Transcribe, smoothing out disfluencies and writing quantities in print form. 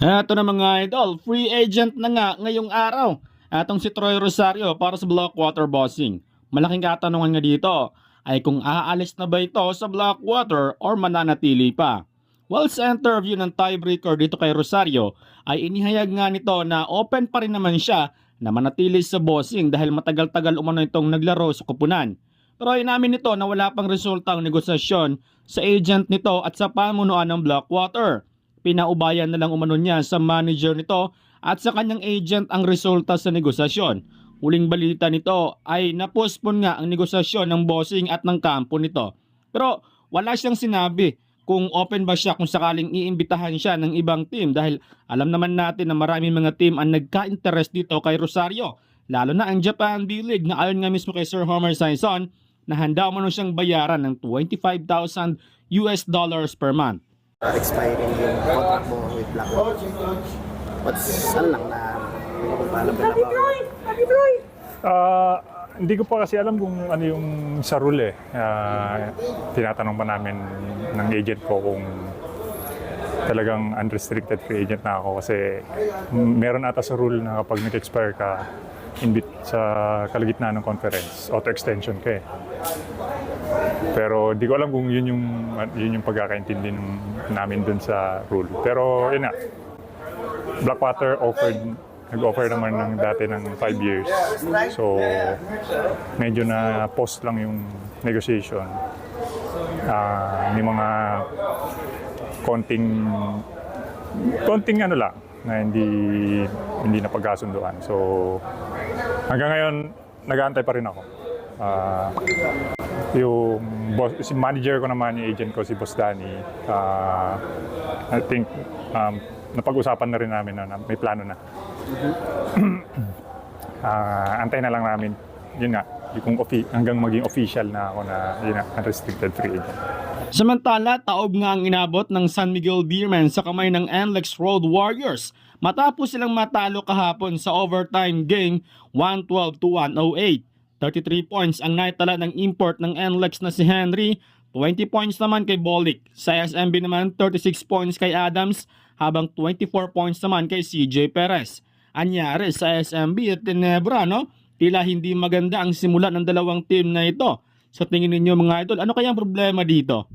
Eto na mga idol, free agent na nga ngayong araw. Atong si Troy Rosario para sa Blackwater Bossing. Malaking katanungan nga dito ay kung aalis na ba ito sa Blackwater or mananatili pa. Well, sa interview ng tiebreaker dito kay Rosario ay inihayag nga nito na open pa rin naman siya na manatili sa Bossing dahil matagal-tagal umano itong naglaro sa kupunan. Pero inamin nito na wala pang resulta ang negosasyon sa agent nito at sa pamunuan ng Blackwater. Pinaubayan na lang umano niya sa manager nito at sa kanyang agent ang resulta sa negosasyon. Huling balita nito ay na-postpone nga ang negosasyon ng Bossing at ng kampo nito. Pero wala siyang sinabi kung open ba siya kung sakaling iimbitahan siya ng ibang team dahil alam naman natin na maraming mga team ang nagka-interest dito kay Rosario. Lalo na ang Japan B-League na ayon nga mismo kay Sir Homer Sison na handa umano siyang bayaran ng $25,000 per month. Expiring yung contract mo with Blackwater. Ano lang na paalam ka na ba? Hindi ko pa kasi alam kung ano yung sa rule eh. Tinatanong pa namin ng agent ko kung talagang unrestricted free agent na ako kasi meron ata sa rule na kapag nag-expire ka sa kalagitnaan ng conference, auto-extension ka eh. Pero di ko alam kung yun yung pagkakaintindi namin dun sa rule. Pero yun na, Blackwater nag-offer naman ng dati ng 5 years. So, medyo na post lang yung negotiation. May mga konting ano lang na hindi na pagkasunduan. So, hanggang ngayon, nag-aantay pa rin ako. Si manager ko naman, yung agent ko, si Boss Danny, I think napag-usapan na rin namin na may plano na. Antay na lang namin, yun nga, hanggang maging official na ako na yun na, unrestricted free agent. Samantala, taob nga ang inabot ng San Miguel Beermen sa kamay ng NLEX Road Warriors matapos silang matalo kahapon sa overtime game 112-108. 33 points ang naitala ng import ng NLEX na si Henry, 20 points naman kay Bolick. Sa SMB naman, 36 points kay Adams, habang 24 points naman kay CJ Perez. Anyari sa SMB at Ginebra, no? Tila hindi maganda ang simula ng dalawang team na ito. Sa tingin ninyo mga idol, ano kaya ang problema dito?